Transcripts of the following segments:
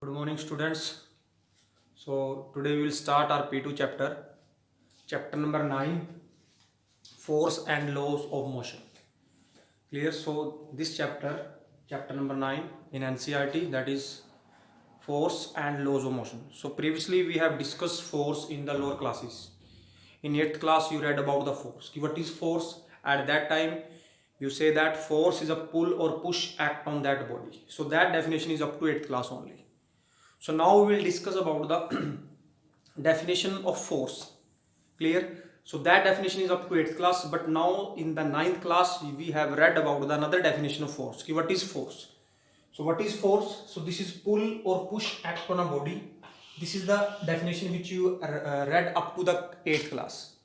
Good morning, students. So today we will start our P2 chapter number 9, force and laws of motion. Clear? So this chapter number 9 in NCERT, that is force and laws of motion. So previously we have discussed force in the lower classes. In 8th class you read about the force. What is force? At that time you say that force is a pull or push act on that body. So that definition is up to 8th class only. So now we will discuss about the definition of force. Clear? So that definition is up to 8th class, but now in the 9th class we have read about the another definition of force. What is force? So what is force? So this is pull or push act on a body. This is the definition which you read up to the 8th class.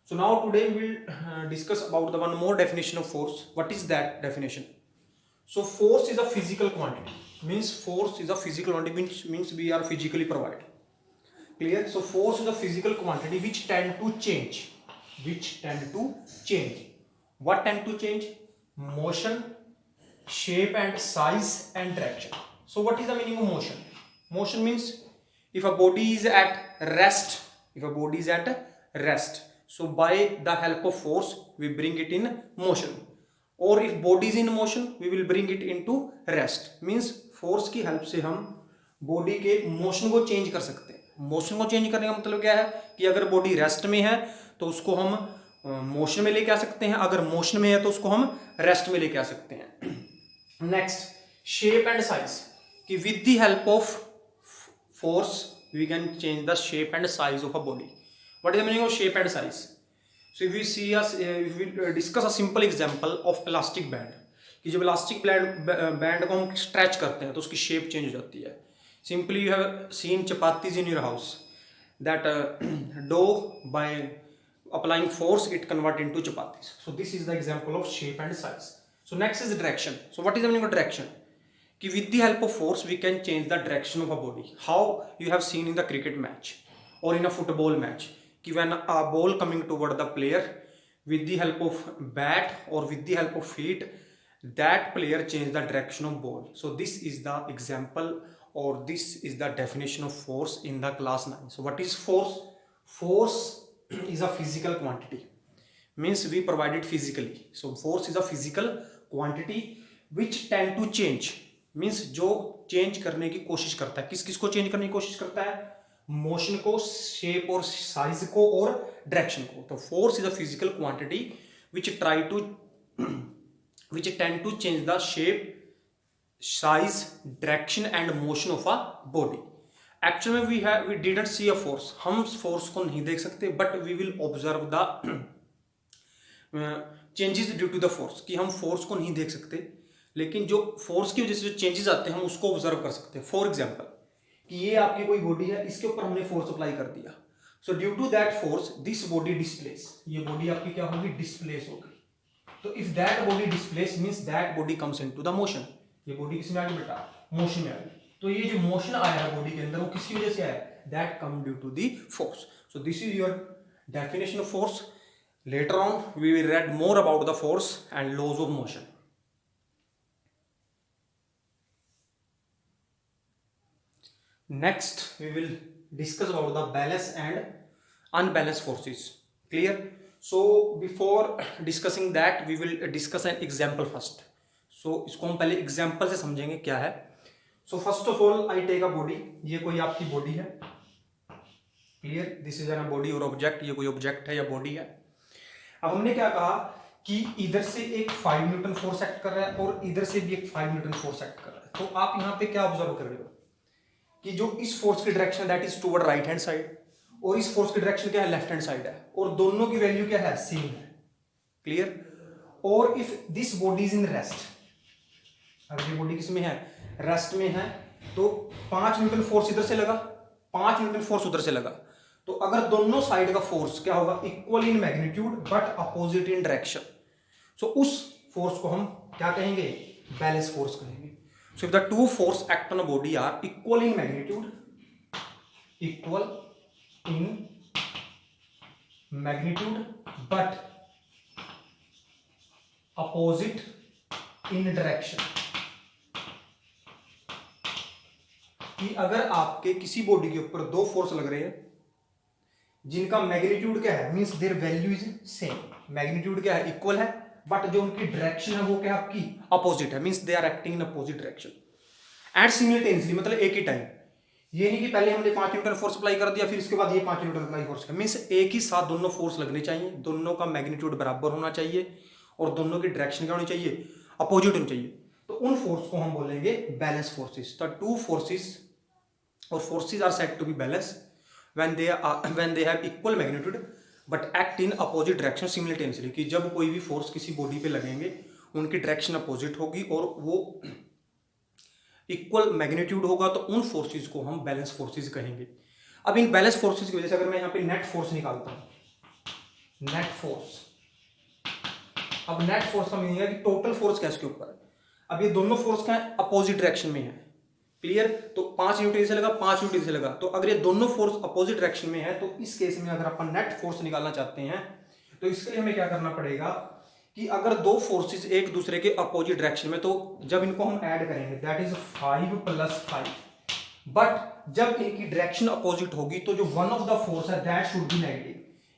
So now today we will discuss about the one more definition of force. What is that definition? So force is a physical quantity. Means force is a physical quantity, means we are physically provided. Clear? So force is a physical quantity which tend to change. What tend to change? Motion, shape and size and direction. So what is the meaning of motion? Motion means if a body is at rest, so by the help of force we bring it in motion. और if body is in motion we will bring it into rest. Means force की help से हम body के motion को change कर सकते हैं. Motion को चेंज करने का मतलब क्या है कि अगर बॉडी रेस्ट में है तो उसको हम मोशन में लेके आ सकते हैं, अगर मोशन में है तो उसको हम रेस्ट में लेके आ सकते हैं. नेक्स्ट, शेप एंड साइज कि with the help of force we can change the shape and size of a body. What is the meaning of shape and size? So if we discuss a simple example of elastic band कि जब elastic band को हम stretch करते हैं तो उसकी shape change हो जाती है. Simply you have seen chapatis in your house that dough by applying force it convert into chapatis. So this is the example of shape and size. So next is direction. So what is the meaning of direction? कि with the help of force we can change the direction of a body. How you have seen in the cricket match or in a football match कि when a ball coming toward the player with the help of bat or with the help of feet that player change the direction of ball. So this is the example or this is the definition of force in the class 9. So what is force? Force is a physical quantity, means we provide it physically. So force is a physical quantity which tend to change, means जो change करने की कोशिश करता है. किस को change करने की कोशिश करता है? मोशन को, शेप और साइज को और डायरेक्शन को. तो force is a physical quantity which tend to change the shape, size, direction and motion of a body. Actual में we didn't see a force. हम फोर्स को नहीं देख सकते but we will observe the changes due to the force. कि हम force को नहीं देख सकते लेकिन जो फोर्स की वजह से जो चेंजेस आते हैं हम उसको ऑब्जर्व कर सकते हैं. फॉर एग्जांपल कि ये आपकी कोई बॉडी है, इसके ऊपर हमने फोर्स अप्लाई कर दिया. So due to that force this body displace, ये बॉडी आपकी क्या होगी? डिस्प्लेस होगी. तो if that body displace means that body comes into the motion. ये बॉडी किसमें आ गई बेटा? मोशन में आ गई. तो ये जो मोशन आया है बॉडी के अंदर वो किसकी वजह से आया है? That come due to the force. So this is your definition of force. Later on we will read more about the force and laws of motion. Next we will discuss about the balance and unbalanced forces. Clear? So before discussing that we will discuss an example first. So इसको हम पहले example से समझेंगे क्या है. So first of all I take a body. ये कोई आपकी बॉडी है. Clear? This is a body or object. ये कोई ऑब्जेक्ट है या बॉडी है. अब हमने क्या कहा कि इधर से एक 5 न्यूटन फोर्स एक्ट कर रहा है और इधर से भी एक 5 न्यूटन फोर्स एक्ट कर रहा है. तो आप यहाँ पे क्या ऑब्जर्व कर रहे हो कि जो इस फोर्स की direction that is toward right hand side और इस फोर्स की डायरेक्शन क्या है? लेफ्ट हैंड साइड है. और दोनों की वैल्यू क्या है? सेम है. क्लियर? और if this body is in rest, अगर ये बॉडी किसमें है? रेस्ट में है, तो 5 न्यूटन फोर्स इधर से लगा, 5 न्यूटन फोर्स उधर से लगा. तो अगर दोनों साइड का फोर्स क्या होगा? Equal in magnitude but opposite in direction. So उस फोर्स को हम क्या कहेंगे? बैलेंस फोर्स कहेंगे. So if the two force act on a body are equal in magnitude but opposite in direction, कि अगर आपके किसी बॉडी के ऊपर दो फोर्स लग रहे हैं जिनका मैग्नीट्यूड क्या है, means their value is same, magnitude क्या है, इक्वल है, बट जो उनकी डायरेक्शन है वो क्या आपकी अपोजिट है, means they are acting in opposite direction and simultaneously, मतलब एक ही टाइम। ये नहीं कि पहले हमने 5 न्यूटन फोर्स अप्लाई कर दिया फिर इसके बाद ये 5 न्यूटन अप्लाई फोर्स कर, मींस एक ही साथ दोनों फोर्स लगने चाहिए, दोनों का मैग्नीट्यूड बराबर होना चाहिए और दोनों की डायरेक्शन क्या होनी चाहिए, अपोजिट होनी चाहिए। तो उन फोर्स को हम बोलेंगे balance forces. The two forces और forces are said to be balance when they have equal magnitude but act in opposite direction simultaneously, कि जब कोई भी फोर्स किसी बॉडी पे लगेंगे उनकी डायरेक्शन अपोजिट होगी और वो इक्वल मैग्नीट्यूड होगा, तो उन फोर्सेस को हम बैलेंस फोर्सेस कहेंगे। अब इन बैलेंस फोर्सेस की वजह से अगर मैं यहाँ पे नेट फोर्स निकालता हूँ, नेट फोर्स, अब नेट फोर्स का मीनिंग है कि टोटल फोर्स क्या इसके ऊपर है। अब ये दोनों फोर्स क्या है, अपोजिट डायरेक्शन में है, क्लियर। तो 5 न्यूटन से लगा, 5 न्यूटन से लगा, तो अगर ये दोनों फोर्स अपोजिट डायरेक्शन में है तो इस केस में अगर अपन नेट फोर्स निकालना चाहते हैं तो इसके लिए हमें क्या करना पड़ेगा कि अगर दो फोर्सेस एक दूसरे के अपोजिट डायरेक्शन में, तो जब इनको हम ऐड करेंगे दैट इज 5 + 5, बट जब इनकी डायरेक्शन अपोजिट होगी तो जो वन ऑफ द फोर्स है दैट शुड बी नेगेटिव।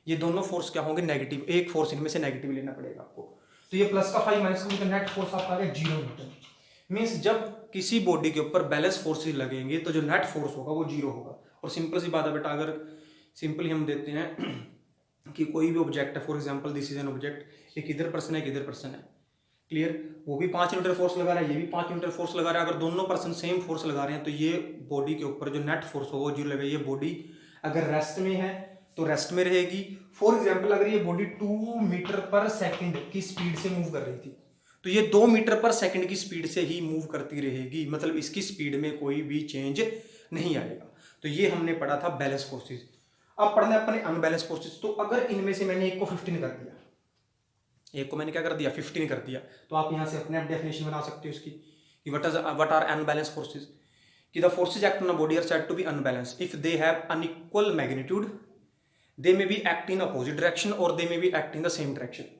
ये दोनों फोर्स क्या होंगे, नेगेटिव, एक फोर्स इनमें से नेगेटिव लेना पड़ेगा आपको। तो ये प्लस का 5 माइनस का नेट फोर्स आपका आ गया 0 न्यूटन। मीन्स जब किसी बॉडी के ऊपर बैलेंस फोर्सेस लगेंगे तो जो नेट फोर्स होगा वो 0 होगा। और सिंपल सी बात है बेटा, अगर सिंपली हम देते हैं कि कोई भी ऑब्जेक्ट है, for example this is an object, एक इधर पर्सन है एक इधर पर्सन है, क्लियर, वो भी 5 न्यूटन फोर्स लगा रहा है, ये भी 5 न्यूटन फोर्स लगा रहा है, अगर दोनों पर्सन सेम फोर्स लगा रहे हैं तो ये बॉडी के ऊपर जो नेट फोर्स होगा वो 0 लगेगा। ये बॉडी अगर रेस्ट में है तो रेस्ट में रहेगी। फॉर एग्जाम्पल अगर ये बॉडी 2 मीटर पर सेकेंड की स्पीड से मूव कर रही थी तो ये 2 मीटर पर सेकंड की स्पीड से ही मूव करती रहेगी, मतलब इसकी स्पीड में कोई भी चेंज नहीं आएगा। तो ये हमने पढ़ा था बैलेंस फोर्सेस। अब पढ़ना है अपने अनबैलेंस फोर्सेस। तो अगर इनमें से मैंने एक को 15 कर दिया, एक को मैंने क्या कर दिया 15 कर दिया, तो आप यहां से अपने आप डेफिनेशन बना सकते हो इसकी कि व्हाट आर अनबैलेंस फोर्सेस। कि the forces act on a body are said to be unbalance if they have unequal magnitude, they may be act in opposite direction और they may be act in the same direction.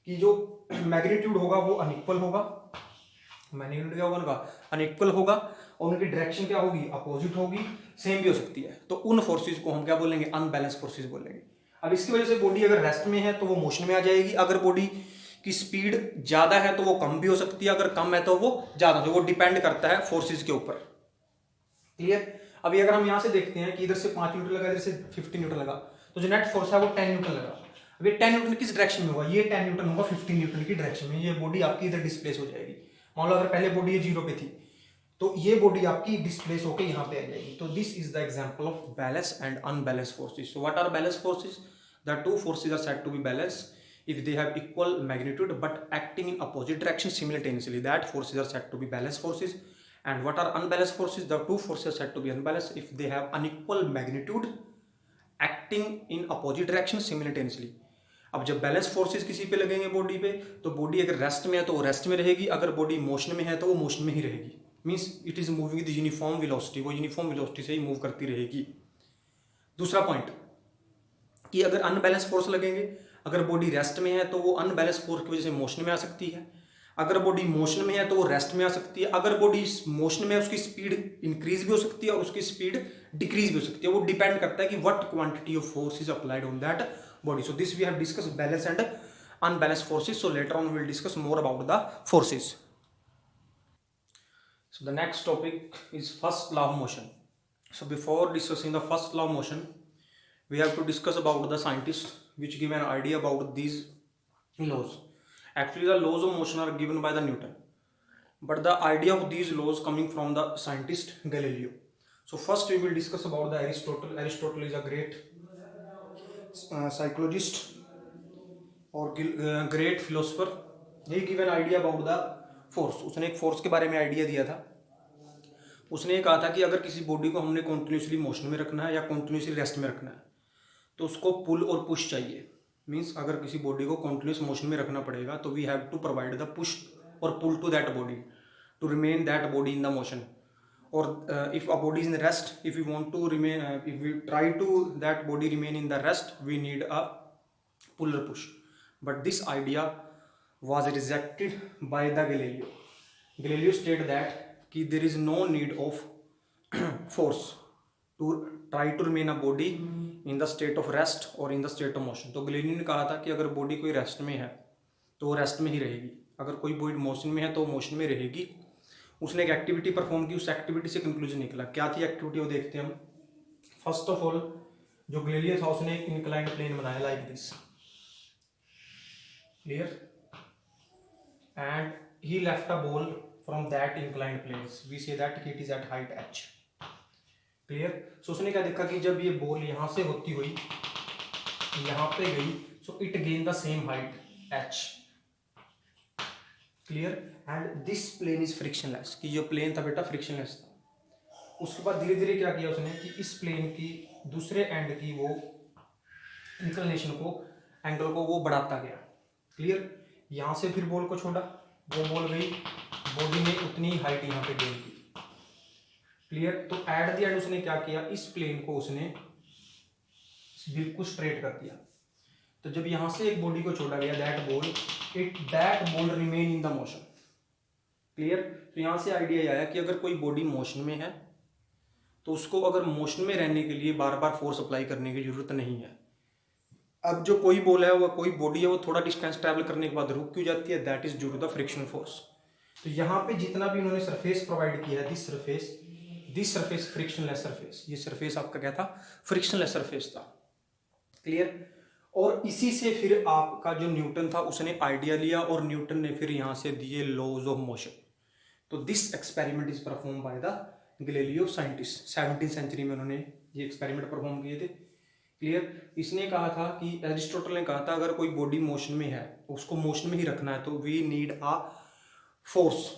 कि जो magnitude होगा वो unequal होगा, magnitude क्या होगा उनका unequal होगा और उनकी डायरेक्शन क्या होगी अपोजिट होगी, सेम भी हो सकती है। तो उन फोर्सेस को हम क्या बोलेंगे, अनबैलेंस फोर्सेस बोलेंगे। अब इसकी वजह से बॉडी अगर रेस्ट में है तो वो मोशन में आ जाएगी, अगर बॉडी की स्पीड ज्यादा है तो वो कम भी हो सकती है, अगर कम है तो वो ज्यादा, तो वो डिपेंड करता है फोर्सेस के ऊपर, क्लियर। अभी अगर हम यहां से देखते हैं कि इधर से 5 न्यूटन लगा, इधर से 15 न्यूटन लगा, तो जो नेट फोर्स है वो 10 न्यूटन लगा। अब ये 10 न्यूटन किस डायरेक्शन में होगा, ये 10 न्यूटन होगा 15 न्यूटन की डायरेक्शन में, ये बॉडी आपकी इधर डिस्प्लेस हो जाएगी। मान लो अगर पहले बॉडी ये 0 पे थी तो ये बॉडी आपकी डिस्प्लेस होकर यहाँ पे आ जाएगी। तो this is the example of balance and unbalance forces. So what are balance forces, the two forces are said to be balance if they have equal magnitude but acting in opposite direction simultaneously, that forces are said to be balanced forces. And what are unbalanced forces, the two forces are said to be unbalanced if they have unequal magnitude acting in opposite direction simultaneously. अब जब balance forces किसी पे लगेंगे body पे, तो body अगर rest में है तो वो रेस्ट में रहेगी, अगर बॉडी मोशन में है तो वो मोशन में ही रहेगी, means it is moving with uniform velocity, वो यूनिफॉर्म वेलोसिटी से ही मूव करती रहेगी। दूसरा पॉइंट कि अगर अनबैलेंस फोर्स लगेंगे, अगर बॉडी रेस्ट में है तो वो अनबैलेंस फोर्स की वजह से मोशन में आ सकती है, अगर बॉडी मोशन में है तो वो रेस्ट में आ सकती है, अगर बॉडी मोशन में है उसकी स्पीड इंक्रीज भी हो सकती है और उसकी स्पीड डिक्रीज भी हो सकती है। वो डिपेंड करता है कि what quantity of force is applied on that body. So this we have discuss balance and unbalance forces. So later on we will discuss more about the forces. So the next topic is first law of motion. So before discussing the first law of motion, we have to discuss about the scientists which give an idea about these laws. Actually the laws of motion are given by the Newton, but the idea of these laws coming from the scientist Galileo. So first we will discuss about the Aristotle. Aristotle is a great psychologist or great philosopher. He give an idea about the force. उसने एक force के बारे में idea दिया था। उसने कहा था कि अगर किसी बॉडी को हमने कॉन्टिन्यूसली मोशन में रखना है या कॉन्टिन्यूसली रेस्ट में रखना है तो उसको पुल और पुश चाहिए। मीन्स अगर किसी बॉडी को कॉन्टिन्यूस मोशन में रखना पड़ेगा तो we have to provide the push और pull to that body to remain that body in the motion. और if a body is in rest, if you want to remain, if we try to that body remain in the rest, we need a pull और push. But this idea was rejected by the Galileo. Galileo stated that कि there is no need of force to try to remain a body in the state of rest or in the state of motion। तो Galileo ने कहा था कि अगर body कोई rest में है तो वो रेस्ट में ही रहेगी, अगर कोई बॉडी मोशन में है तो मोशन में रहेगी। उसने एक एक्टिविटी परफॉर्म की, उस एक्टिविटी से कंक्लूजन निकला। क्या थी एक्टिविटी, वो देखते हैं हम। फर्स्ट ऑफ ऑल जो गैलीलियो था उसने एक इंक्लाइंड प्लेन बनाया like this, clear, and he left a ball from that inclined place, we say that it is at height h, clear. So उसने क्या देखा कि जब ये बॉल यहाँ से होती हुई यहाँ पे गई, so it gain the same height h, clear, and this plane is frictionless, कि जो प्लेन था बेटा फ्रिक्शनलेस था। उसके बाद धीरे धीरे क्या किया उसने कि इस प्लेन की दूसरे एंड की वो इंक्लिनेशन को, एंगल को वो बढ़ाता गया, क्लियर। यहाँ से फिर बॉल को छोड़ा, वो बॉल गई, बॉडी ने उतनी हाइट यहाँ पे गेन की, क्लियर। तो एट द एंड उसने क्या किया, इस प्लेन को उसने बिल्कुल स्ट्रेट कर दिया। तो जब यहाँ से एक बॉडी को छोड़ा गया, that ball remain in the motion, clear. तो यहाँ से आइडिया आया कि अगर कोई बॉडी मोशन में है तो उसको अगर मोशन में रहने के लिए बार बार फोर्स अप्लाई करने की जरूरत नहीं है। अब जो कोई बॉल है, वो कोई बॉडी है, वो थोड़ा डिस्टेंस ट्रैवल करने के बाद रुक क्यों जाती है, that is due to the friction force. तो यहाँ पे जितना भी उन्होंने सरफेस प्रोवाइड किया है, दिस सरफेस फ्रिक्शनलेस सरफेस, ये सरफेस आपका क्या था, फ्रिक्शनलेस सरफेस था, क्लियर। और इसी से फिर आपका जो न्यूटन था उसने आइडिया लिया और न्यूटन ने फिर यहाँ से दिए लॉज ऑफ मोशन। तो this experiment is perform by the Galileo scientist, 17वीं सेंचुरी में उन्होंने ये एक्सपेरिमेंट परफॉर्म किए थे, क्लियर। इसने कहा था कि एरिस्टोटल ने कहा था अगर कोई बॉडी मोशन में है, उसको मोशन में ही रखना है, तो we need a force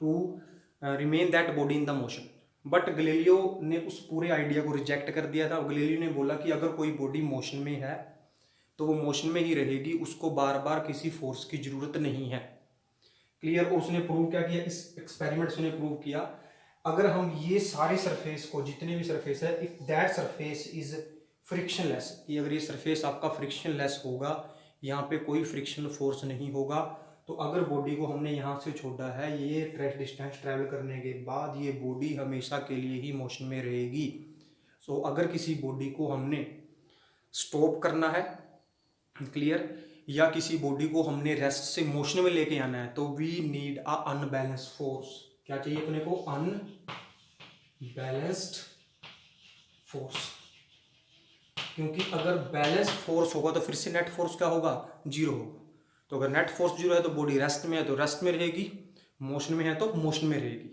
to remain that body in the motion. But Galileo ने उस पूरे आइडिया को रिजेक्ट कर दिया था। गैलीलियो ने बोला कि अगर कोई बॉडी मोशन में है तो वो मोशन में ही रहेगी, उसको बार बार किसी फोर्स की जरूरत नहीं है, क्लियर। उसने प्रूव क्या किया, इस एक्सपेरिमेंट से प्रूव किया, अगर हम ये सारे सरफेस को, जितने भी सरफेस है, if that surface is frictionless, कि अगर ये सरफेस आपका फ्रिक्शनलेस होगा, यहाँ पे कोई फ्रिक्शन फोर्स नहीं होगा, तो अगर बॉडी को हमने यहाँ से छोड़ा है, ये डिस्टेंस ट्रैवल करने के बाद ये बॉडी हमेशा के लिए ही मोशन में रहेगी। सो अगर किसी बॉडी को हमने स्टॉप करना है, क्लियर, या किसी बॉडी को हमने रेस्ट से मोशन में लेके आना है, तो we need a unbalanced force. क्या चाहिए अपने को, अनबैलेंस्ड फोर्स, क्योंकि अगर बैलेंस्ड फोर्स होगा तो फिर से नेट फोर्स क्या होगा, जीरो होगा। तो अगर नेट फोर्स जीरो है तो बॉडी रेस्ट में है तो रेस्ट में रहेगी, मोशन में है तो मोशन में रहेगी।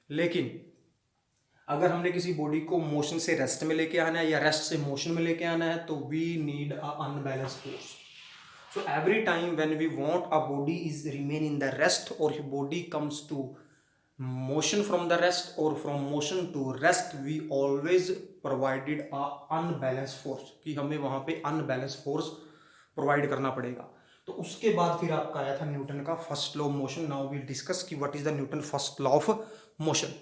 लेकिन अगर हमने किसी बॉडी को मोशन से रेस्ट में लेके आना है या रेस्ट से मोशन में लेके आना है, तो we need a unbalanced force. So every time when we want a body is remain in the rest, or body comes to motion from the rest or from motion to rest, we always provided a unbalanced force, कि हमें वहां पे unbalanced force provide करना पड़ेगा। तो उसके बाद फिर आपका आया था न्यूटन का first law of motion. Now we discuss कि what is the Newton first law of motion.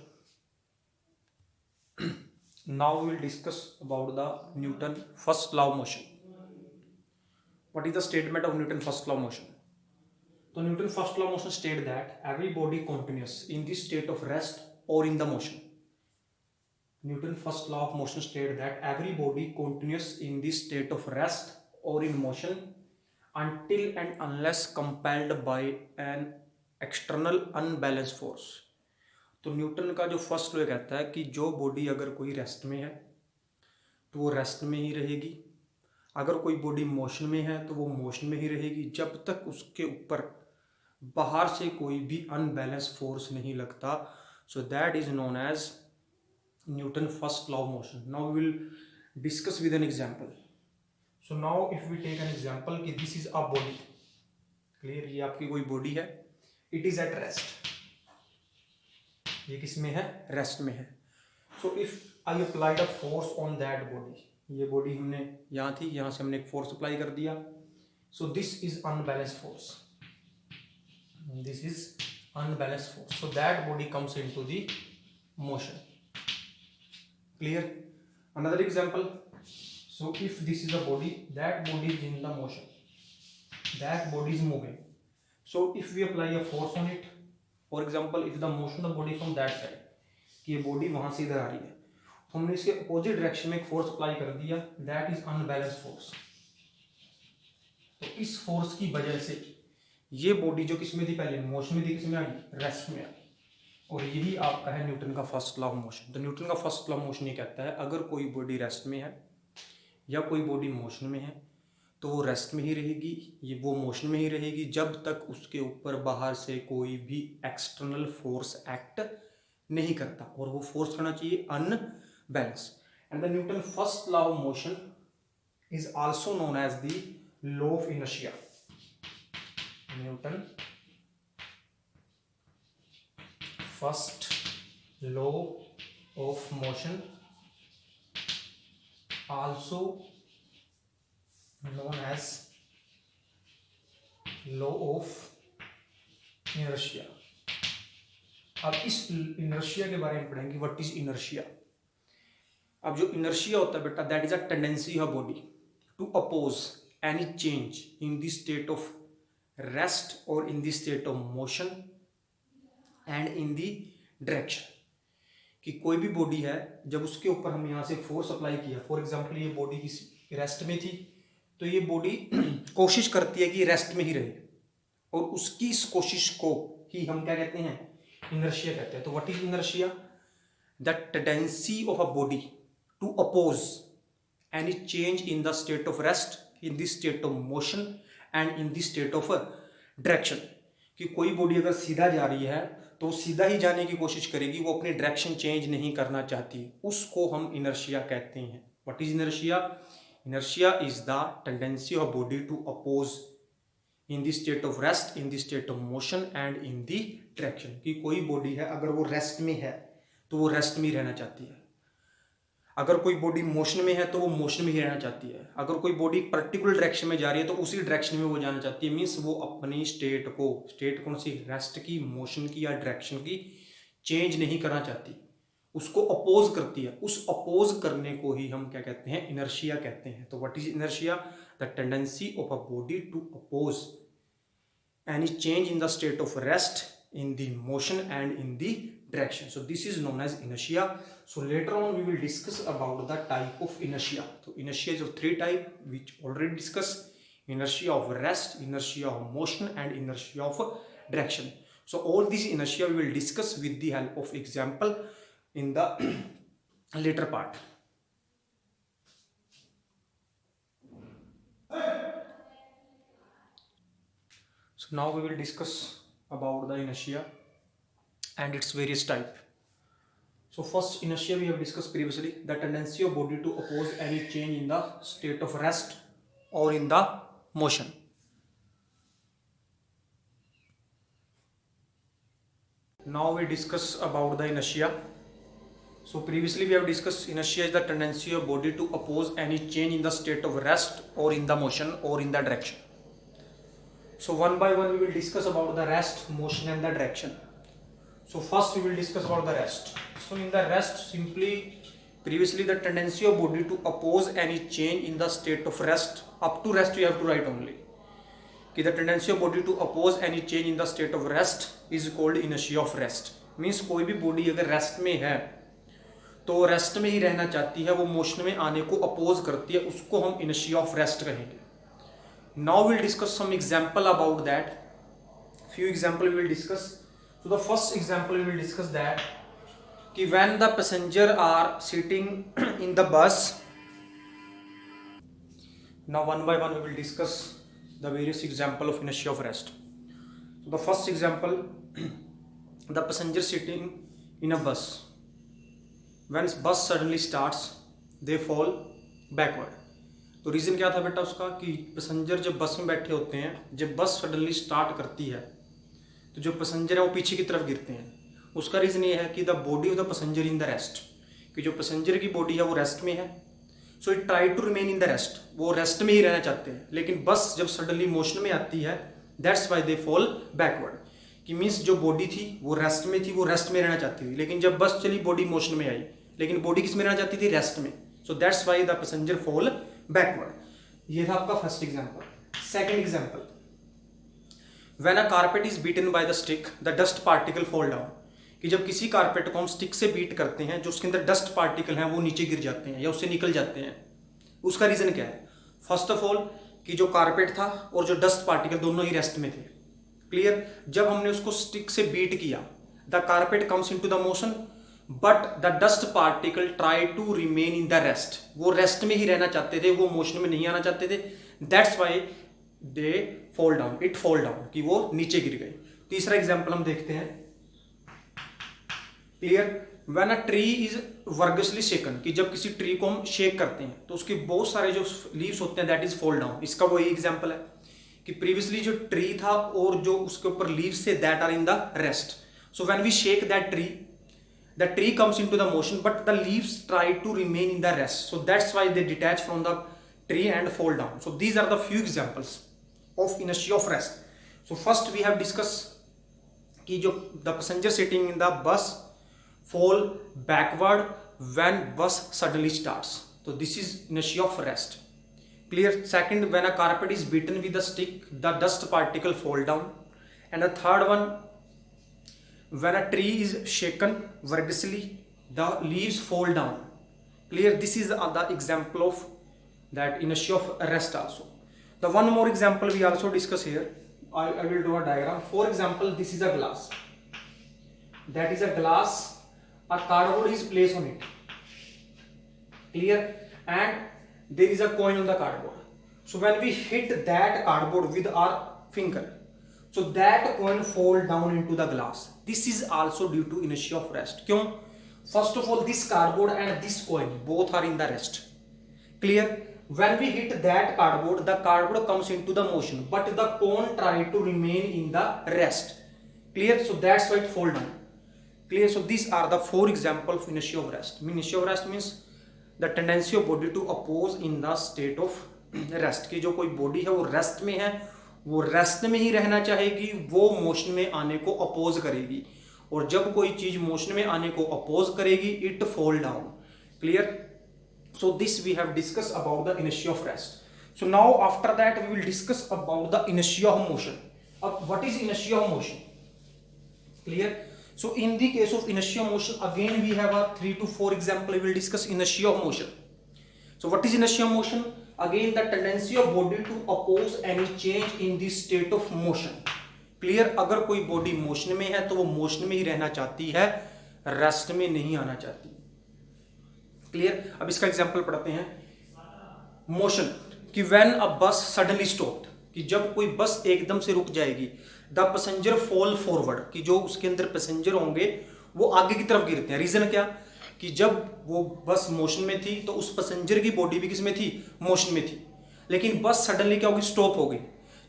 Now we will discuss about the Newton first law of motion. What is the statement of Newton first law of motion? So Newton first law of motion state that every body continuous in this state of rest or in the motion. Newton first law of motion state that every body continuous in this state of rest or in motion until and unless compelled by an external unbalanced force. तो Newton का जो first law कहता है कि जो body अगर कोई rest में है तो वो रेस्ट में ही रहेगी, अगर कोई बॉडी मोशन में है तो वो मोशन में ही रहेगी, जब तक उसके ऊपर बाहर से कोई भी अनबैलेंस फोर्स नहीं लगता। So that is known as Newton first law of motion. Now we will discuss with an example. So now if we take an example कि this is a body, clear, ये आपकी कोई body है, it is at rest, ये किस में है, rest में है। So if I applied a force on that body, ये बॉडी हमने यहाँ थी, यहाँ से हमने एक फोर्स अप्लाई कर दिया, so this is unbalanced force, this is unbalanced force, so that body comes into the motion, clear. Another example, so if this is a body, that body is in the motion, that body is moving, so if we apply a force on it, for example if the motion of body from that side, कि कि ये body वहां से इधर आ रही है, तो हमने इसके अपोजिट डायरेक्शन में एक फोर्स अप्लाई कर दिया, दैट इज अनबैलेंस फोर्स। तो इस फोर्स की वजह से ये बॉडी जो किसमें थी पहले, मोशन में थी, किसमें आ गई, रेस्ट में आ गई। और यही आपका है न्यूटन का फर्स्ट लॉ ऑफ मोशन। तो न्यूटन का फर्स्ट लॉ ऑफ मोशन ये कहता है अगर कोई बॉडी रेस्ट में है या कोई बॉडी मोशन में है तो वो रेस्ट में ही रहेगी, ये वो मोशन में ही रहेगी जब तक उसके ऊपर बाहर से कोई भी एक्सटर्नल फोर्स एक्ट नहीं करता, और वो फोर्स करना चाहिए unbalance. And the Newton first law of motion is also known as the law of inertia. Newton first law of motion also known as law of inertia। अब इस inertia के बारे में पढ़ेंगे, व्हाट इज इनर्शिया। अब जो inertia होता है बेटा, that is a tendency of body to oppose any change in the state of rest और in the state of motion and in the direction. कि कोई भी बॉडी है, जब उसके ऊपर हम यहाँ से फोर्स अप्लाई किया, फॉर एग्जाम्पल ये बॉडी किसी रेस्ट में थी, तो ये बॉडी कोशिश करती है कि रेस्ट में ही रहे, और उसकी इस कोशिश को ही हम क्या कहते हैं, इनर्शिया कहते हैं। तो what is inertia, the tendency of a body to oppose any change in the state of rest, in the state of motion and in the state of direction. कि कोई बॉडी अगर सीधा जा रही है तो सीधा ही जाने की कोशिश करेगी, वो अपनी डायरेक्शन चेंज नहीं करना चाहती, उसको हम इनर्शिया कहते हैं। What is inertia, inertia is the tendency of body to oppose in the state of rest, in the state of motion and in the direction। कि कोई बॉडी है अगर वो रेस्ट में है तो वो रेस्ट में ही रहना चाहती है, अगर कोई बॉडी मोशन में है तो वो मोशन में ही रहना चाहती है, अगर कोई बॉडी पर्टिकुलर डायरेक्शन में जा रही है तो उसी डायरेक्शन में वो जाना चाहती है। मीन्स वो अपनी स्टेट कौन सी, रेस्ट की, मोशन की या डायरेक्शन की चेंज नहीं करना चाहती, उसको अपोज करती है। उस अपोज करने को ही हम क्या कहते हैं, इनर्शिया कहते हैं। तो what is inertia, the tendency of a body to oppose any change in the state of rest, in the motion and in the direction. So this is known as inertia. So later on we will discuss about the type of inertia. तो inertia is of three type which already discuss, inertia of rest, inertia of motion and inertia of direction. So all this inertia we will discuss with the help of example in the later part। So now we will discuss about the inertia and its various type। So first inertia we have discussed previously, the tendency of body to oppose any change in the state of rest or in the motion। Now we discuss about the inertia। So previously we have discussed inertia is the tendency of body to oppose any change in the state of rest or in the motion or in the direction। So one by one we will discuss about the rest, motion and the direction। So first we will discuss about the rest। So in the rest, simply previously the tendency of body to oppose any change in the state of rest, up to rest you have to write only, कि the tendency of body to oppose any change in the state of rest is called inertia of rest। Means कोई भी body अगर rest में है तो rest में ही रहना चाहती है, वो मोशन में आने को अपोज करती है, उसको हम इनर्शिया ऑफ रेस्ट कहेंगे। Now will discuss some example about that, few example we will discuss. That the first एग्जांपल वी विल डिस्कस दैट कि when the passenger are sitting in the bus. Now one by one we will discuss the various example of inertia of rest. So the first example, the passenger sitting in a bus, when bus suddenly starts they fall backward। तो reason क्या था बेटा उसका, कि passenger जब बस में बैठे होते हैं, जब बस सडनली स्टार्ट करती है तो जो पैसेंजर है वो पीछे की तरफ गिरते हैं। उसका रीज़न ये है कि the body of the passenger in the rest, कि जो पैसेंजर की बॉडी है वो रेस्ट में है, so it try to remain in the rest, वो रेस्ट में ही रहना चाहते हैं। लेकिन बस जब सडनली मोशन में आती है, that's why they fall backward. कि मीन्स जो बॉडी थी वो रेस्ट में थी, वो रेस्ट में रहना चाहती थी, लेकिन जब बस चली बॉडी मोशन में आई, लेकिन बॉडी किस में रहना चाहती थी, रेस्ट में। So that's why the passenger fall backward. ये था आपका first example. Second example, when a carpet is beaten by the stick the dust particle fall down. कि जब किसी कारपेट को हम स्टिक से बीट करते हैं, जो उसके अंदर डस्ट पार्टिकल हैं वो नीचे गिर जाते हैं या उससे निकल जाते हैं। उसका रीज़न क्या है? फर्स्ट ऑफ ऑल कि जो कारपेट था और जो डस्ट पार्टिकल दोनों ही रेस्ट में थे। क्लियर? जब हमने उसको स्टिक से बीट किया, the carpet comes into the motion but the dust particle try to remain in the rest. वो रेस्ट में ही रहना चाहते थे, वो मोशन में नहीं आना चाहते थे। That's why they fall down, it fall down, कि वो नीचे गिर गए। तीसरा एग्जाम्पल हम देखते हैं। Clear? When a tree is vigorously shaken, कि जब किसी ट्री को हम शेक करते हैं तो उसके बहुत सारे जो लीव्स होते हैं दैट इज फॉल डाउन। इसका वही एग्जांपल है कि प्रीवियसली जो ट्री था और जो उसके ऊपर लीव्स थे that are in the rest. So when we shake that tree, the tree comes into the motion but the leaves try to remain in the rest, so that's why they detach from the tree and fall down. So these are the few examples of inertia of rest. So first we have discussed कि जो the passenger sitting in the bus fall backward when bus suddenly starts, so this is inertia of rest. Clear? Second, when a carpet is beaten with a stick the dust particle fall down. And the third one, when a tree is shaken vigorously the leaves fall down. Clear? This is the example of that inertia of rest also. The one more example we also discuss here. I will draw a diagram. For example, this is a glass. That is a glass, a cardboard is placed on it. Clear? And there is a coin on the cardboard. So when we hit that cardboard with our finger, so that coin fall down into the glass. This is also due to inertia of rest. क्यों? First of all, this cardboard and this coin both are in the rest. Clear? When we hit that cardboard, the cardboard comes into the motion, but the cone try to remain in the rest. Clear? So that's why it fall down. Clear? So these are the four examples of inertia of rest. Inertia of rest means the tendency of body to oppose in the state of rest. कि जो कोई body है वो rest में है, वो rest में ही रहना चाहेगी, वो मोशन में आने को अपोज करेगी, और जब कोई चीज मोशन में आने को अपोज करेगी it fall down. Clear? So this we have discuss about the inertia of rest. So now after that we will discuss about the inertia of motion. अब what is inertia of motion? Clear? So in the case of inertia of motion again we have a 3 to 4 example. We will discuss inertia of motion. So what is inertia of motion? Again, the tendency of body to oppose any change in the state of motion. Clear? अगर कोई body motion में है तो वो motion में ही रहना चाहती है, रेस्ट में नहीं आना चाहती. क्लियर? अब इसका एग्जांपल पढ़ते हैं. मोशन कि व्हेन अ बस सडनली स्टॉप्ड, कि जब कोई बस एकदम से रुक जाएगी. द पैसेंजर फॉल फॉरवर्ड, कि जो उसके अंदर पैसेंजर होंगे वो आगे की तरफ गिरते हैं. रीजन क्या? कि जब वो बस मोशन में थी तो उस पैसेंजर की बॉडी भी किस में थी? मोशन में थी. लेकिन बस सडनली क्या होगी? स्टॉप हो गई.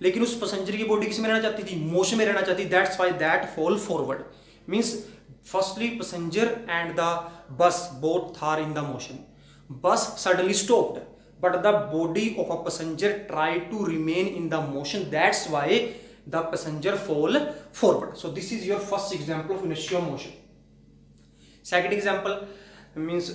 लेकिन उस पैसेंजर की बॉडी किस में रहना चाहती थी? मोशन में रहना चाहती. That's why that fall forward. Means firstly passenger and the bus both are in the motion. Bus suddenly stopped but the body of a passenger try to remain in the motion. That's why the passenger fall forward. So this is your first example of inertia of motion. Second example means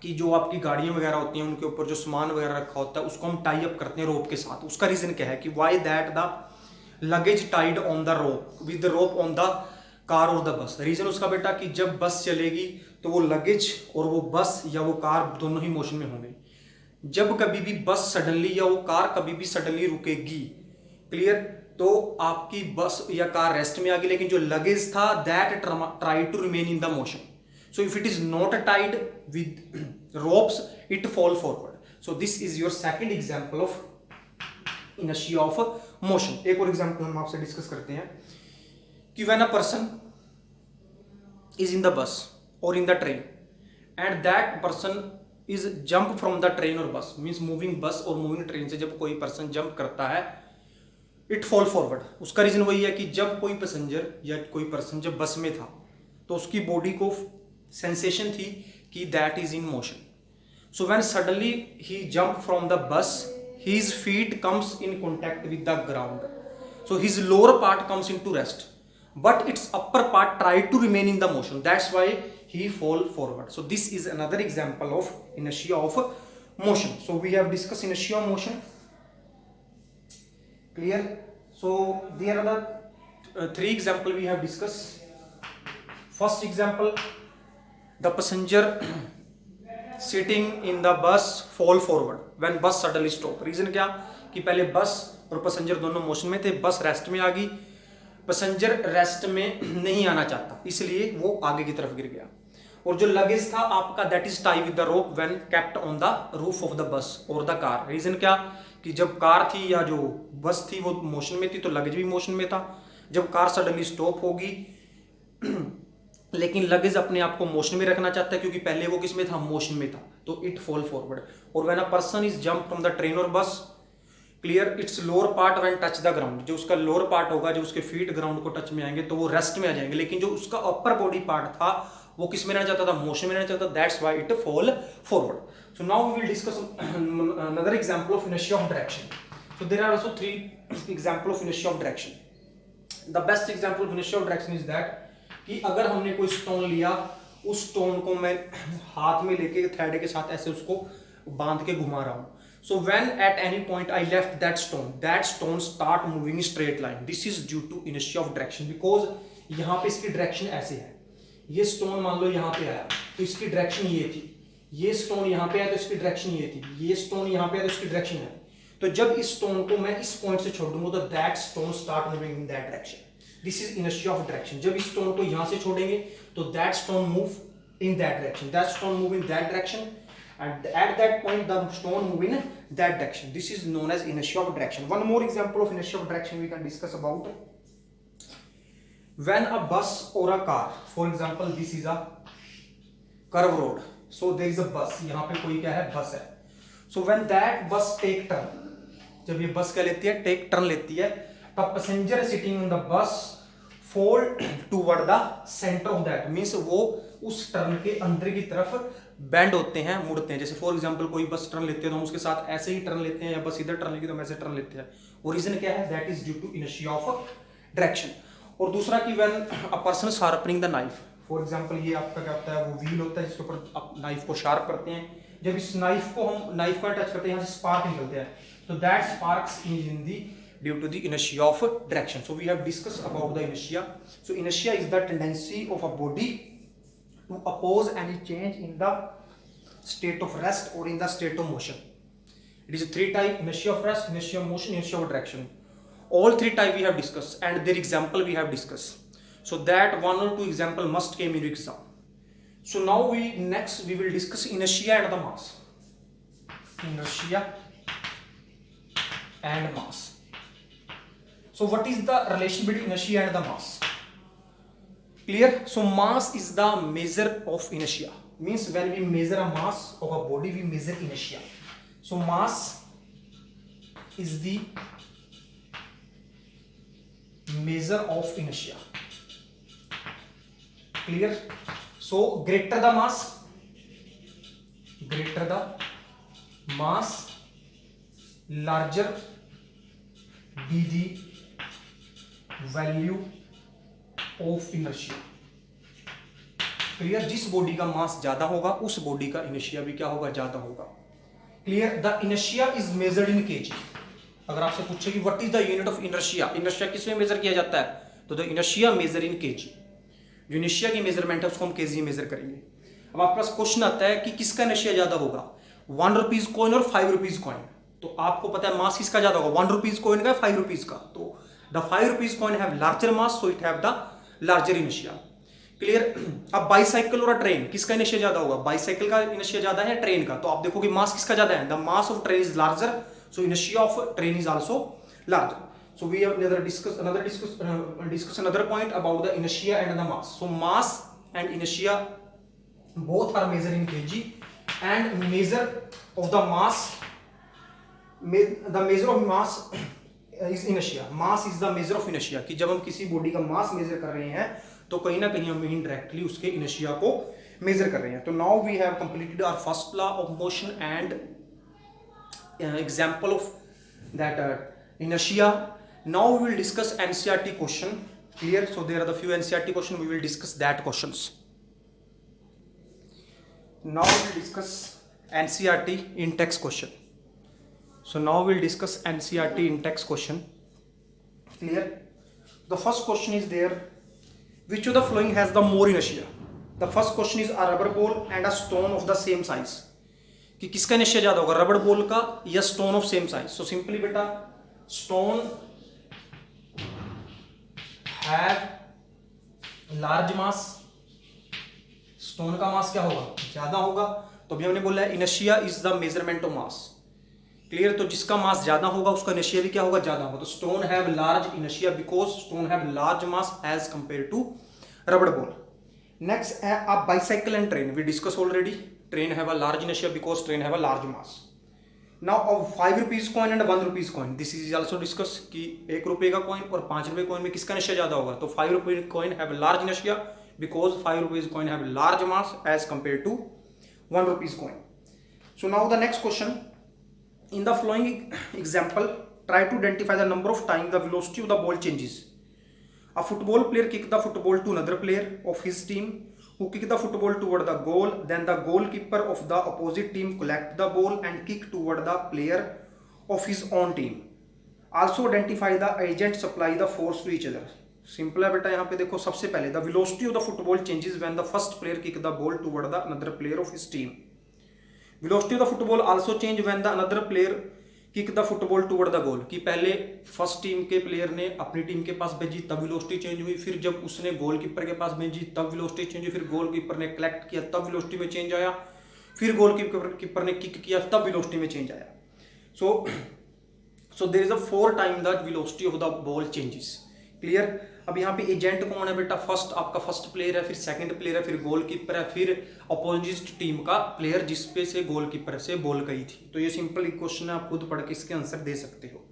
कि जो आपकी गाड़ियां वगैरह होती हैं उनके ऊपर जो सामान वगैरह रखा होता है उसको हम टाई अप करते हैं रोप के साथ. उसका रीजन क्या है? कि why that the luggage tied on the rope with the rope on the car और द बस. रीजन उसका बेटा कि जब बस चलेगी तो वो लगेज और वो बस या वो कार दोनों ही मोशन में होंगे. जब कभी भी बस सडनली या वो कार कभी भी सडनली रुकेगी, क्लियर, तो आपकी बस या कार रेस्ट में आ गई, लेकिन जो लगेज था that try to remain in the motion. So if it is not tied with ropes, it fall forward. So this is your second example of inertia of motion. एक और example हम आपसे discuss करते हैं कि when a person is in the bus or in the train and that person is jump from the train or bus, means moving bus और moving train से जब कोई person jump करता है it fall forward. उसका reason वही है कि जब कोई पैसेंजर या कोई पर्सन जब बस में था तो उसकी बॉडी को सेंसेशन थी कि that is in motion. So when suddenly he jump from the bus, his feet comes in contact with the ground. So his lower part comes in to rest but its upper part try to remain in the motion. That's why he fall forward. So this is another example of inertia of motion. So we have discuss inertia of motion. Clear? So there are the 3 examples we have discussed. First example, the passenger sitting in the बस fall forward when बस suddenly stop. Reason क्या कि पहले बस और passenger दोनों motion में थे, बस रेस्ट में आ गई, पैसेंजर रेस्ट में नहीं आना चाहता इसलिए वो आगे की तरफ गिर गया। और जो लगेज था आपका that is tie with the rope when kept on the roof of the bus और द कार। रीजन क्या कि जब कार थी या जो बस थी वो मोशन में थी तो लगेज भी मोशन में था। जब कार सडनली स्टॉप होगी लेकिन लगेज अपने आप को मोशन में रखना चाहता है क्योंकि पहले वो किस में था, मोशन में था, तो इट फॉल फॉरवर्ड। और when a person is jump from the train और बस, clear, it's lower part when touch the ground, जो उसका लोअर पार्ट होगा, जो उसके फीट ग्राउंड को टच में आएंगे तो वो रेस्ट में आ जाएंगे, लेकिन जो उसका अपर बॉडी पार्ट था वो किस में रहना चाहता था, मोशन में रहना चाहता था, that's why it fall forward. So now we will discuss another example of inertia of direction. So there are also three example of inertia of direction. The best example of inertia of direction is that कि अगर हमने कोई stone लिया, उस stone को मैं हाथ में लेके थ्रेड के साथ ऐसे उसको बांध के घुमा रहा हूँ। So when at any point I left that stone start moving straight line. This is due to inertia of direction because यहाँ पे इसकी डायरेक्शन ऐसे है। ये स्टोन मान लो यहाँ पे आया तो इसकी डायरेक्शन ये थी, ये स्टोन यहाँ पे आया तो इसकी डायरेक्शन ये थी, ये स्टोन यहाँ पे आया तो इसकी डायरेक्शन है। तो जब इस स्टोन को मैं इस पॉइंट से छोड़ दूंगा तो that stone start moving in that direction. This is inertia of direction. जब इस स्टोन को यहां से छोड़ेंगे तो that stone move in that direction, that stone move in that direction and at that point the stone move in that direction. This is known as inertia of direction. One more example of inertia of direction we can discuss about when a bus or a car, for example this is a curve road, so there is a bus, यहाँ पे कोई क्या है, बस है। So when that bus take turn, जब ये बस क्या लेती है, टेक टर्न लेती है, तब पैसेंजर सिटिंग इन द बस fall toward the center of that, means वो उस टर्न के अंदर की तरफ बैंड होते हैं, मुड़ते हैं। जैसे फॉर एग्जांपल कोई बस टर्न लेते हैं तो हम उसके साथ ऐसे ही टर्न लेते हैं, या बस इधर टर्न लेगी तो हम ऐसे टर्न लेते हैं। और रीजन क्या है, that is due to inertia of direction. और दूसरा कि when a person sharpening the knife, for example ये आपका क्या होता है, वो व्हील होता है जिसके ऊपर आप नाइफ को शार्प करते हैं। जब इस नाइफ को टच करते हैं, यहाँ से स्पार्क निकलते हैं, तो that sparks is in the due to the inertia of direction. So we have discussed about the inertia. So inertia is the tendency of a body to oppose any change in the state of rest or in the state of motion. It is a three type: inertia of rest, inertia of motion, inertia of direction. All three type we have discussed and their example we have discussed. So that one or two example must came in your exam. So now next we will discuss inertia and the mass. Inertia and mass. So what is the relation between inertia and the mass? Clear? So mass is the measure of inertia. Means when we measure a mass of a body, we measure inertia. So mass is the measure of inertia. Clear? So greater the mass, larger be the value of inertia. Clear? जिस body का मास ज्यादा होगा उस body का inertia भी क्या होगा, ज्यादा होगा। Clear? The inertia is measured in KG. अगर आपसे पूछे कि what is the unit of inertia, inertia किस में मेजर किया जाता है, तो the inertia measure in KG. जो इनर्शिया की मेजरमेंट है उसको हम केजी में मेजर करेंगे। अब आपके पास क्वेश्चन आता है कि किसका इनर्शिया ज्यादा होगा, 1 रुपीज कॉइन और 5 रुपीज कॉइन। तो आपको पता है मास किसका ज्यादा होगा, 1 रुपीज कॉइन का, 5 रुपीज का। तो the 5 rupees coin have larger mass, so it have the larger inertia. Clear? अब बाइसाइकिल और ट्रेन किसका इनर्शिया ज्यादा होगा, बाइसाइकिल का इनर्शिया ज्यादा है ट्रेन का। तो आप देखोगे मास किसका ज्यादा है, the mass of train is larger, so inertia of train is also larger. So we have discuss another point about the inertia and the mass. So mass and inertia both are measured in kg, and measure of the mass, the measure of mass is inertia. Mass is the measure of inertia, कि जब हम किसी body का मास major कर रहे हैं तो कहीं ना कहीं हम इनडायरेक्टली उसके इनर्शिया को मेजर कर रहे हैं। तो now we have completed our first law of motion and example of that inertia. Now we will discuss NCERT question. Clear? So there are the few NCERT question, we will discuss that questions. Now we will discuss NCERT in text question. So now we'll discuss NCERT in text question. Clear? The first question is there. Which of the following has the more inertia? The first question is a rubber ball and a stone of the same size. कि किसका inertia ज्यादा होगा, रबड़ ball का या stone of same size? So simply बेटा stone have large mass, stone का mass क्या होगा, ज्यादा होगा। तो अभी हमने बोला है inertia is the measurement of mass. Clear? तो जिसका मास ज्यादा होगा उसका इनर्शिया भी क्या होगा, ज्यादा होगा। तो stone have large inertia because stone have large mass as compare to rubber ball. Next है a bicycle and train, we discuss already. Train have a large inertia because train have a large mass. Now of 5 rupees coin and 1 rupees coin, this is also discuss कि 1 रुपए का coin और 5 रुपए coin में किसका inertia ज्यादा होगा। तो 5 रुपए coin have large inertia because 5 rupees coin have large mass as compare to 1 rupees coin. So now the next question, in the following example try to identify the number of times the velocity of the ball changes. A football player kicked the football to another player of his team who kicked the football toward the goal. Then the goalkeeper of the opposite team collect the ball and kick toward the player of his own team. Also identify the agent supply the force to each other. Simple है बेटा, यहाँ पे देखो सबसे पहले the velocity of the football changes when the first player kick the ball toward the another player of his team. Velocity of the football also change when the another player kick the football toward the goal, कि पहले first team के player ने अपनी team के पास भेजी तब velocity change हुई, फिर जब उसने गोलकीपर के पास भेजी तब वेलोसिटी चेंज हुई, फिर गोलकीपर ने कलेक्ट किया तब वेलोसिटी में चेंज आया, फिर गोलकीपर ने किक किया तब वेलोसिटी में चेंज आया। So there is a 4 time the velocity of the ball changes. Clear? अब यहाँ पे एजेंट कौन है बेटा, फर्स्ट आपका फर्स्ट प्लेयर है, फिर सेकंड प्लेयर है, फिर गोलकीपर है, फिर अपोजिट टीम का प्लेयर जिसपे से गोलकीपर से बॉल गई थी। तो ये सिंपल क्वेश्चन है, आप खुद पढ़ के इसके आंसर दे सकते हो।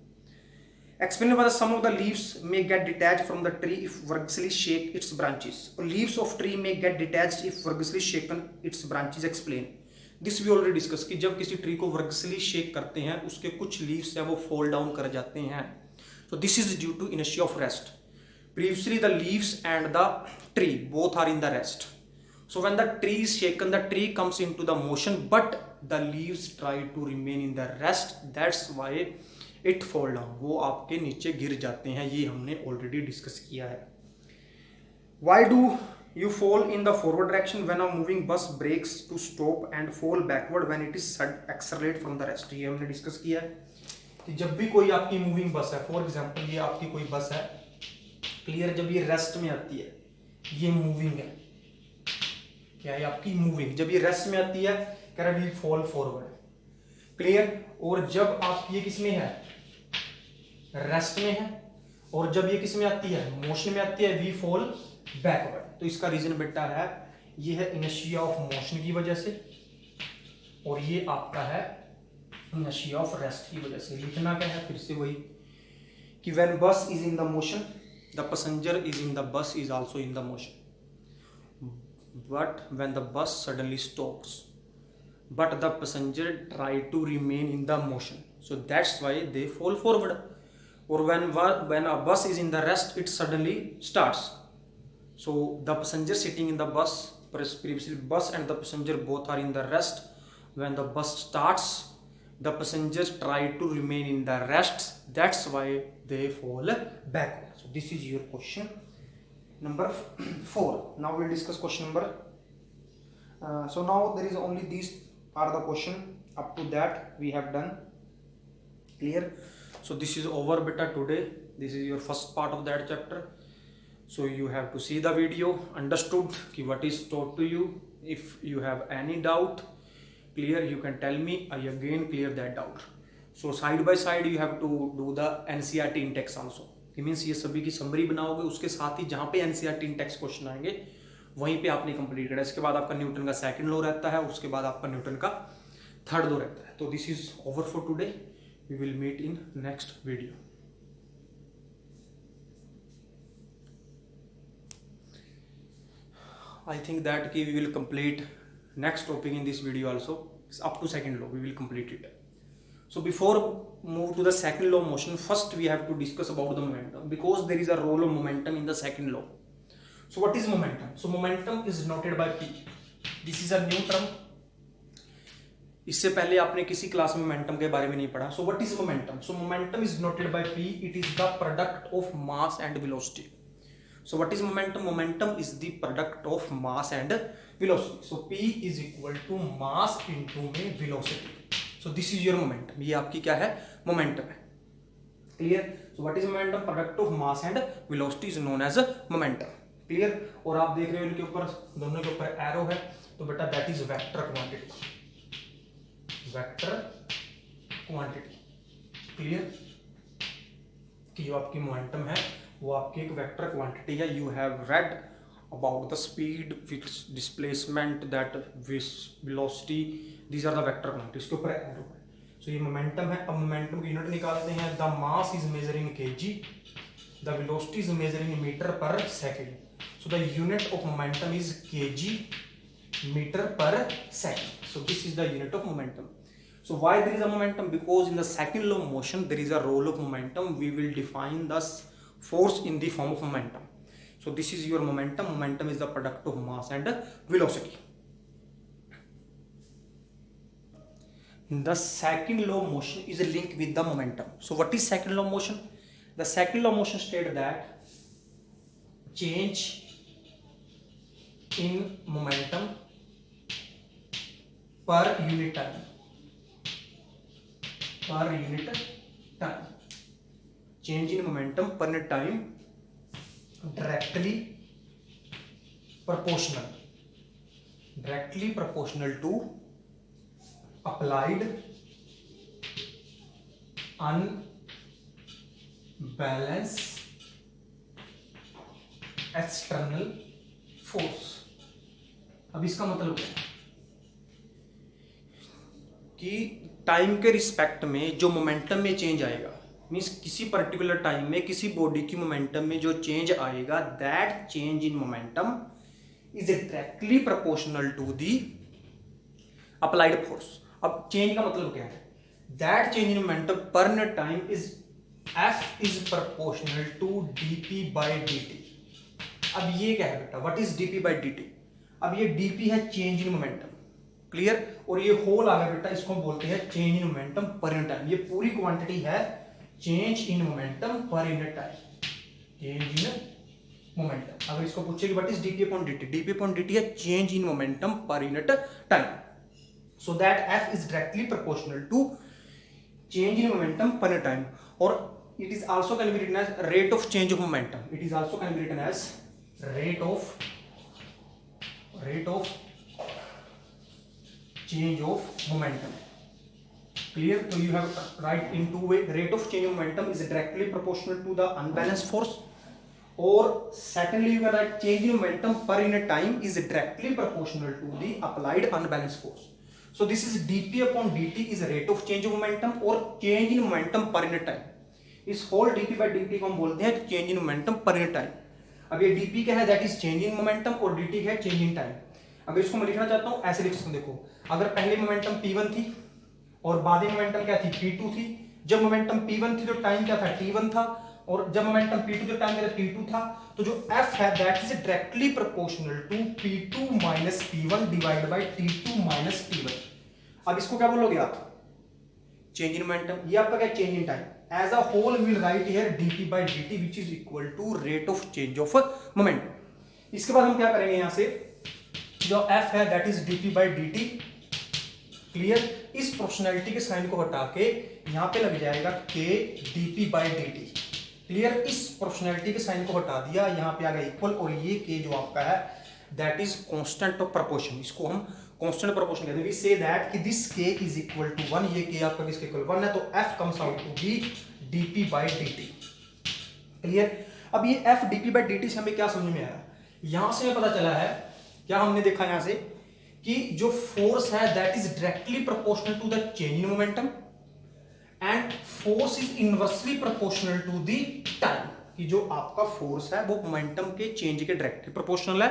Explain why some of the leaves may get detached from the tree if vertically shake its branches. Leaves of tree may get detached if vertically shaken its branches. Explain this we already discuss कि जब किसी tree को vertically shake करते हैं उसके कुछ leaves है वो फॉल डाउन कर जाते हैं। So this is due to inertia of rest. Previously the leaves and the tree both are in the rest. So when the tree is shaken, the tree comes into the motion, but the leaves try to remain in the rest. That's why it fall down. वो आपके नीचे गिर जाते हैं, ये हमने already discuss किया है। Why do you fall in the forward direction when a moving bus brakes to stop and fall backward when it is accelerate from the rest? ये हमने discuss किया है कि जब भी कोई आपकी moving बस है, for example ये आपकी कोई बस है, क्लियर, जब ये रेस्ट में आती है, ये मूविंग है, क्या है आपकी मूविंग, जब ये रेस्ट में आती है कह रहा है वी फॉल फॉरवर्ड। क्लियर? और जब आप ये किस में है, रेस्ट में है, और जब ये किस में आती है, मोशन में आती है, वी फॉल बैकवर्ड। तो इसका रीजन बेटा है ये है इनर्शिया ऑफ मोशन की वजह से, और ये आपका है इनर्शिया ऑफ रेस्ट की वजह से। लिखना क्या है फिर से वही कि व्हेन बस is in the motion the passenger is in the bus is also in the motion, but when the bus suddenly stops but the passenger try to remain in the motion, so that's why they fall forward. Or when a bus is in the rest it suddenly starts, so the passenger sitting in the bus, previously bus and the passenger both are in the rest, when the bus starts the passengers try to remain in the rest, that's why they fall backward. So this is your question number 4. Now we'll discuss question number so now there is only these are the question, up to that we have done. Clear? So this is over beta today, this is your first part of that chapter, so you have to see the video, understood ki what is taught to you. If you have any doubt, clear, you can tell me, I again clear that doubt. So side by side you have to do the NCERT in-text also. It means ये सभी की summary बनाओगे, उसके साथ ही जहाँ पे NCERT in-text question आएंगे वहीं पे आपने कंप्लीट करना है। इसके बाद आपका न्यूटन का सेकंड लॉ रहता है, उसके बाद आपका न्यूटन का थर्ड लॉ रहता है। तो this is over for today, we will meet in next video. I think that we will complete next topic in this video also. It's up to second law, we will complete it. So before move to the second law of motion, first we have to discuss about the momentum, because there is a role of momentum in the second law. So what is momentum? So momentum is denoted by P. This is a new term. इससे पहले आपने किसी class में momentum के बारे में नहीं पढ़ा। So what is momentum? So momentum is denoted by P. It is the product of mass and velocity. So what is momentum? Momentum is the product of mass and velocity. So P is equal to mass into में velocity. So this is your momentum. ये आपकी क्या है? Momentum है. Clear? So what is momentum? Product of mass and velocity is known as momentum. Clear? और आप देख रहे हो इनके ऊपर, दोनों के ऊपर एरो है, तो बेटा that is vector quantity. Vector quantity. Clear? कि जो आपकी मोमेंटम है वो आपकी एक वेक्टर क्वांटिटी है. You have read about the speed, displacement, that velocity, these are the vector quantity. इसके ऊपर एरो है. सो ये मोमेंटम है. अब मोमेंटम की यूनिट निकालते हैं. The mass is measuring KG, the velocity is measuring metre per second. So the unit of momentum is KG metre per second. So this is the unit of momentum. So why there is a momentum? Because in the second law of motion there is a role of momentum. We will define the force in the form of momentum. So this is your momentum. Momentum is the product of mass and velocity. The second law of motion is linked with the momentum. So what is second law of motion? The second law of motion states that change in momentum per unit time. Per unit time, change in momentum per unit time directly proportional to applied unbalanced external force. अब इसका मतलब क्या है कि time के respect में जो momentum में चेंज आएगा, मीन्स किसी पर्टिकुलर टाइम में किसी बॉडी की मोमेंटम में जो चेंज आएगा, that change in momentum is directly proportional to the applied force. अब चेंज का मतलब क्या है? That change in momentum per unit time is F is proportional to DP by D. अब ये क्या है बेटा? What is DP by D? अब ये डीपी है चेंज इन मोमेंटम. क्लियर? और ये होल आ गया बेटा, इसको बोलते हैं change in momentum per unit time. ये पूरी क्वांटिटी है change in momentum per unit time. Change in momentum. अगर इसको पूछे कि what is DP upon DT, DP upon DT है change in momentum per unit time. So that F is directly proportional to change in momentum per unit time. और it is also can be written as rate of change of momentum. It is also can be written as rate of change of momentum. Clear? So you have write in two way. Rate of change of momentum is directly proportional to the unbalanced force. Or secondly, you can write change in momentum per unit time is directly proportional to the applied unbalanced force. So this is dp upon dt is rate of change of momentum or change in momentum per unit time. इस whole dp by dt को हम बोलते हैं change in momentum per unit time. अब ये dp क्या है? That is change in momentum और dt है change in time. अगर इसको मैं लिखना चाहता हूं ऐसे लिख सकता हूं. देखो, अगर पहले मोमेंटम p1 थी और बाद में मोमेंटम क्या थी? p2 थी. जब मोमेंटम p1 थी तो टाइम क्या था? t1 था. और जब मोमेंटम p2 तो टाइम क्या था? t2 था. तो जो f है that is directly proportional to p2 minus p1 divide by t2 minus p1. अब इसको क्या बोलोगे आप? Change in momentum. ये आपका क्या? Change in time. As a whole we will write here dp by dt which is equal to rate of change of momentum. इसके बाद हम क्या करेंगे? यहां से जो f है that is dp by dt. Clear? इस प्रोपोर्शनैलिटी के साइन को हटा के यहां पे लग जाएगा k dp by dt. Clear? इस प्रोपोर्शनैलिटी के साइन को हटा दिया, यहां पे आ गया इक्वल. और ये k जो आपका है that is constant of proportion. इसको हम कांस्टेंट प्रोपोर्शन कहते हैं. वी से दैट कि this k is equal to 1. ये k आपका किसके इक्वल 1 है, तो f comes out to be dp by dt. Clear? अब ये f dp बाई dt से हमें क्या समझ में आया? यहां से हमें पता चला है, क्या हमने देखा यहां से कि जो फोर्स है that is directly proportional to the change in momentum and force is inversely proportional to the time. कि जो आपका फोर्स है वो मोमेंटम के चेंज के डायरेक्टली प्रोपोर्शनल है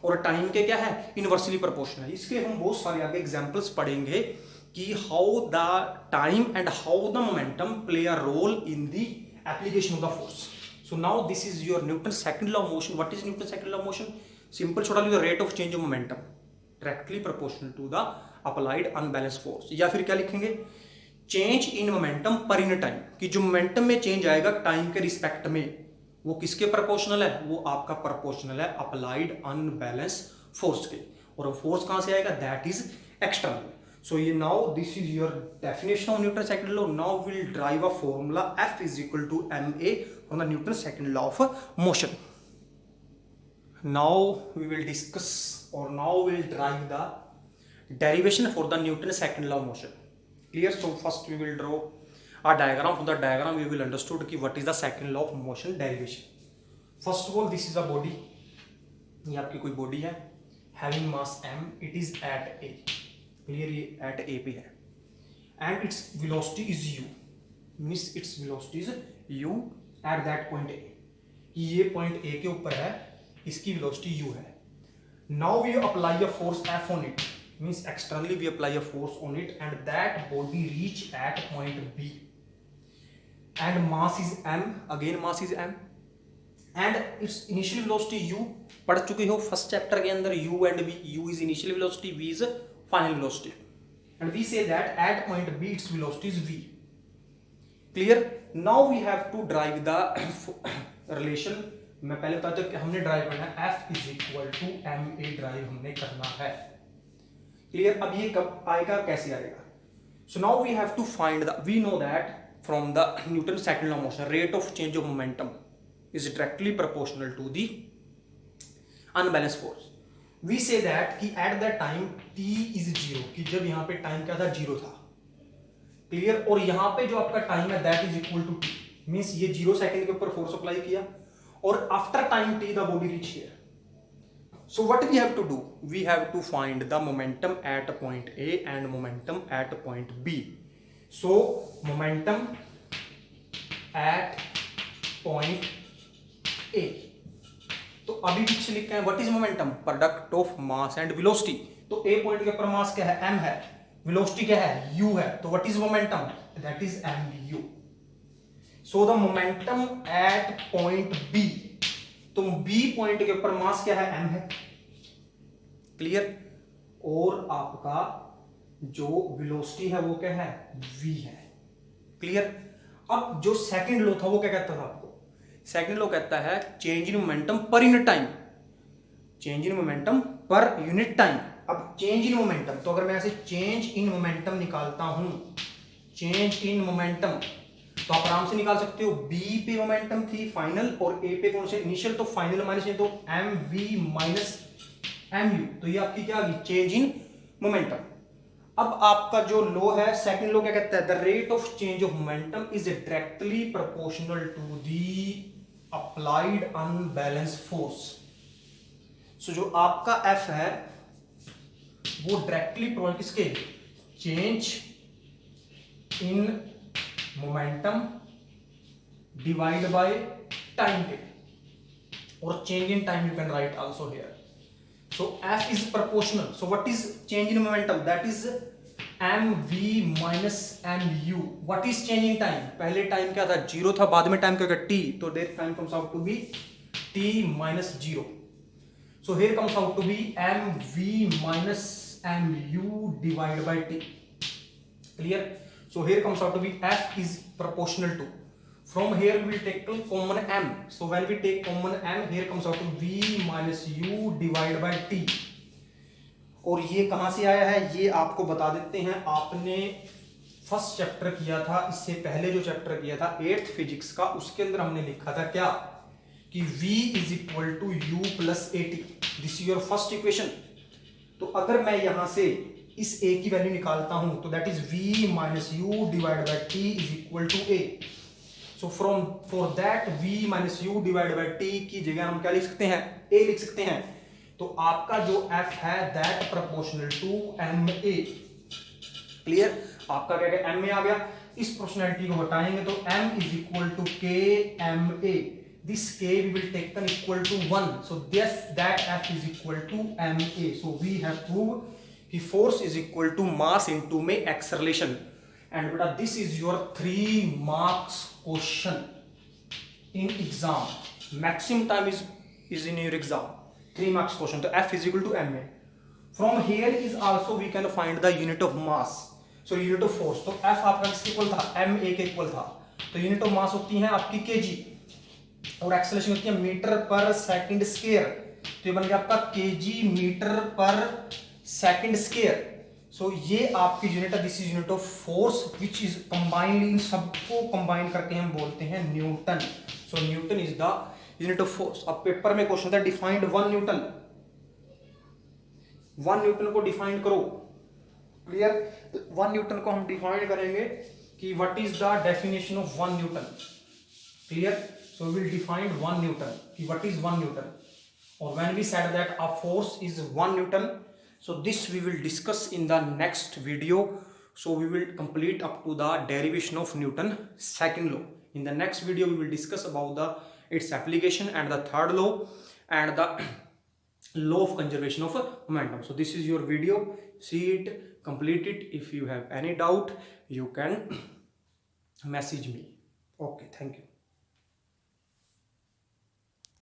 और टाइम के क्या है? इनवर्सली प्रोपोर्शनल है. इसके हम बहुत सारे आगे एग्जांपल्स पढ़ेंगे कि how the time and how the momentum play a role in the application of the force. So now this is your Newton second law of motion. What is Newton second law of motion? Simple छोटा लिखो, rate of change of momentum directly proportional to the applied unbalance force. या फिर क्या लिखेंगे? Change in momentum per unit time. कि जो momentum में change आएगा टाइम के रिस्पेक्ट में वो किसके प्रोपोर्शनल है? वो आपका प्रोपोर्शनल है अप्लाइड अनबैलेंस फोर्स के। और वो फोर्स कहां से आएगा? That is external. So now this is your definition of Newton's second law. Now we'll drive a formula F is equal to ma from the Newton's second law of motion. Now we will discuss, or now we will drive the derivation for the Newton's second law of motion. Clear? So first we will draw a diagram. From the diagram we will understood कि what is the second law of motion derivation. First of all, this is a body. ये आपकी कोई body है having mass m. It is at a. Clear? ये at A पे है and its velocity is U, means its velocity is U at that point A. ये point A के ऊपर है, इसकी वेलोसिटी यू है। Now we apply a force F on it, means externally we apply a force on it and that body reach at point B and mass is M, again mass is M and its initial velocity you. पढ़ चुके हो first chapter के अंदर U and B. U is initial velocity, V is final velocity, and we say that at point B its velocity is v. Clear? Now we have to drive the relation. मैं पहले बताता हूं कि हमने drive करना है F is equal to ma drive हमने करना है। Clear? अब ये कब आएगा, कैसे आएगा? So now we have to find the, we know that from the Newton's second law of motion rate of change of momentum is directly proportional to the unbalanced force. We say that कि at that time t is 0, कि जब यहाँ पे time क्या था? 0 था। Clear? और यहाँ पे जो आपका टाइम है that is equal to t, means ये 0 सेकंड के ऊपर फोर्स अप्लाई किया और after time t the body reach here. So what we have to do? We have to find the momentum at point a and momentum at point b। So momentum at point a, तो अभी पीछे लिखते हैं what is momentum? Product of mass and velocity. तो A point के ऊपर मास क्या है? m है। वेलोसिटी क्या है? u है। तो what is momentum? That is mu। So the momentum at point b, तो b पॉइंट के ऊपर मास क्या है? m है। क्लियर? और आपका जो वेलोसिटी है वो क्या है? v है। क्लियर? अब जो सेकंड लॉ था वो क्या कहता था आपको? सेकंड लॉ कहता है change in momentum per unit time, change in momentum per unit time. अब चेंज इन मोमेंटम, तो अगर मैं ऐसे चेंज इन मोमेंटम निकालता हूं, चेंज इन मोमेंटम, तो आप आराम से निकाल सकते हो। बी पे मोमेंटम थी फाइनल और ए पे कौन से? इनिशियल। तो फाइनल माइनस तो M V minus M U, तो ये आपकी क्या आ गई? Change in momentum. अब आपका जो लो है सेकंड लो क्या कहता है? The rate of change of momentum is directly proportional to the applied unbalance force. So जो आपका F है वो डायरेक्टली प्रोपोर्शनल किसके? Change in momentum divide by time के, और change in time you can write also here. So F is proportional. So what is change in momentum? That is mv minus mu. What is change in time? पहले time क्या था? 0 था, बाद में time क्या होगा? t. तो their time comes out to be t minus 0. So here comes out to be mv minus mu divided by t. Clear? So here comes out to be F is proportional to. From here we will take common m. So when we take common m, here comes out to v minus u divided by t. और ये कहां से आया है ये आपको बता देते हैं। आपने फर्स्ट चैप्टर किया था, इससे पहले जो चैप्टर किया था 8th फिजिक्स का, उसके अंदर हमने लिखा था क्या कि v is equal to u plus a t. This is your first equation. तो अगर मैं यहां से इस a की वैल्यू निकालता हूं तो that is v minus u divide by t is equal to a। So from for that v minus u divide by t की जगह हम क्या लिख सकते हैं? a लिख सकते हैं। तो आपका जो f है that proportional to ma। Clear? आपका क्या क्या ma आ गया। इस प्रोपोर्शनलिटी को हटाएंगे तो m is equal to k ma। This k we will take an equal to 1, so this that f is equal to ma। so we have proved कि force is equal to mass into में acceleration। and beta this is your 3 marks question in exam। maximum time is in your exam 3 marks question। तो f is equal to ma। from here is also we can find the unit of mass, so unit of force। तो f आपका किसके equal था? ma के equal था। तो unit of mass होती है आपकी kg। और एक्सेलरेशन होती है मीटर पर सेकंड स्क्वायर, तो ये बन गया आपका KG metre per second square. So ये आपकी यूनिट है, this is unit of force which is combined, इन सबको कंबाइन करके हम बोलते हैं newton. So newton is the unit of force. अब पेपर में क्वेश्चन था डिफाइंड 1 न्यूटन, 1 न्यूटन को डिफाइन करो। क्लियर? 1 न्यूटन को हम डिफाइन करेंगे कि what is the definition of 1 newton. Clear? So we will define 1 newton कि व्हाट इज 1 न्यूटन, और when we said that a force is 1 newton, so this we will discuss in the next video. So we will complete up to the derivation of Newton second law. In the next video we will discuss about the its application and the third law and the law of conservation of momentum. So this is your video, see it, complete it. If you have any doubt you can message me. Okay, thank you.